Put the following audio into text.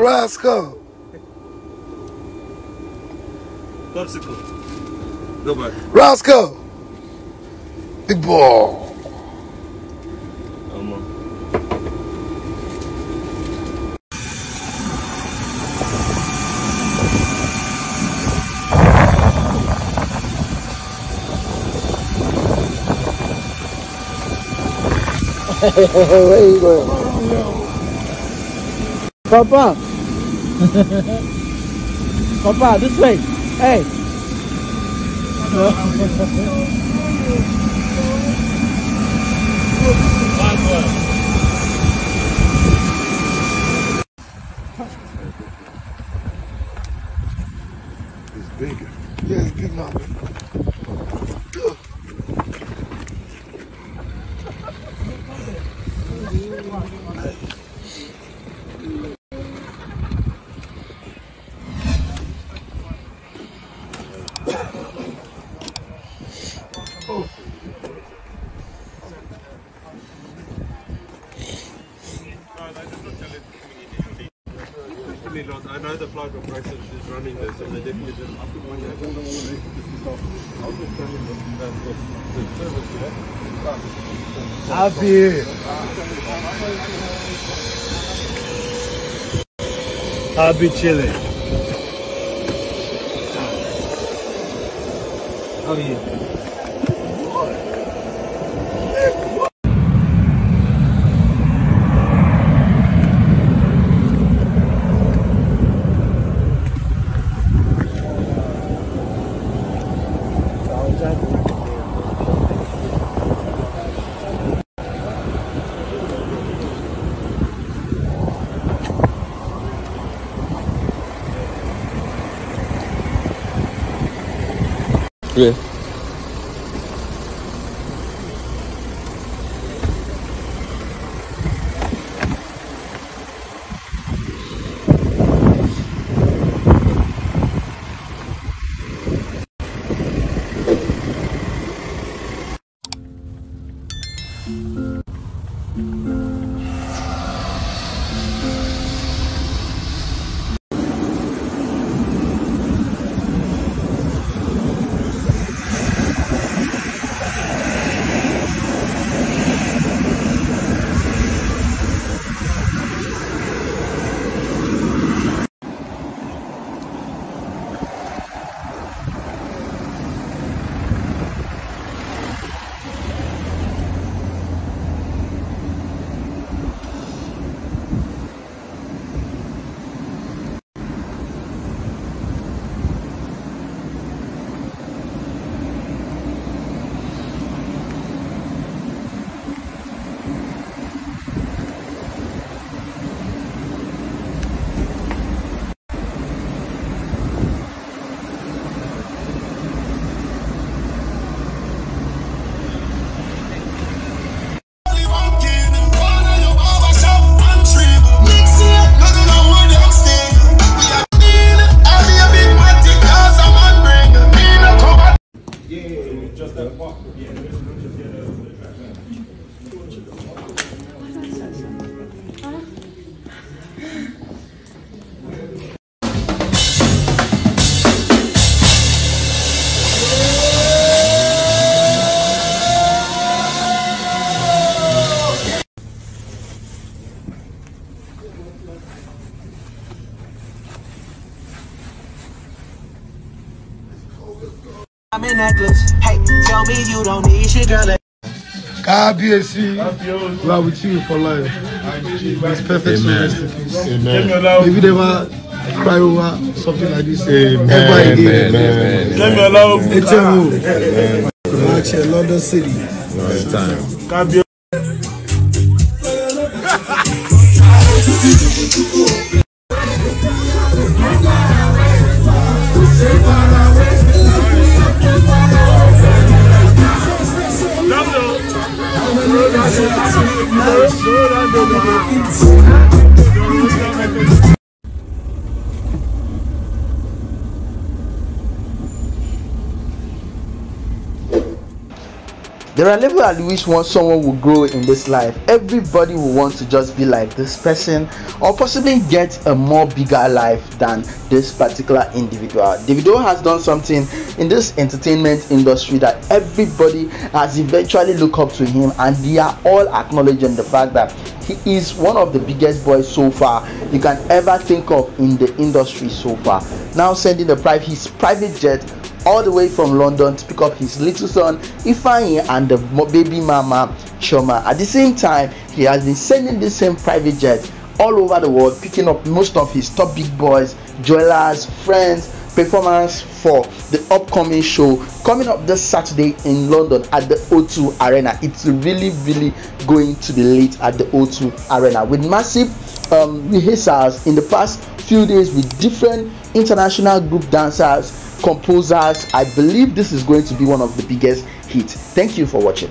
Rascal. Popsicle. Go back. Roscoe. Big ball. Where you going? Papa. Papa, this way. Hey. It's bigger. Yeah, it's big now. I know the flight operation is running this, and they definitely did after 1 year. I don't know what I'll just tell him that the service there. I'll be here. I'll be chilling. How are you? Yeah. I'm in necklace. Hey, tell me you don't need your girl. God bless you. We are with you for life. It's perfect. Amen. So rest in peace. Amen. Maybe never cry over something like this. Amen. Amen. Watch London City. It's time. There are levels at which someone will grow in this life. Everybody will want to just be like this person, or possibly get a more bigger life than this particular individual. Davido has done something in this entertainment industry that everybody has eventually looked up to him, and they are all acknowledging the fact that he is one of the biggest boys so far you can ever think of in the industry so far. Now sending his private jet all the way from London to pick up his little son Ifeanyi and the baby mama Chioma. At the same time, he has been sending the same private jet all over the world, picking up most of his top big boys, jewelers, friends, performance for the upcoming show coming up this Saturday in London at the O2 Arena. It's really going to be lit at the O2 Arena with massive rehearsals in the past few days with different international group dancers, composers. I believe this is going to be one of the biggest hits. Thank you for watching.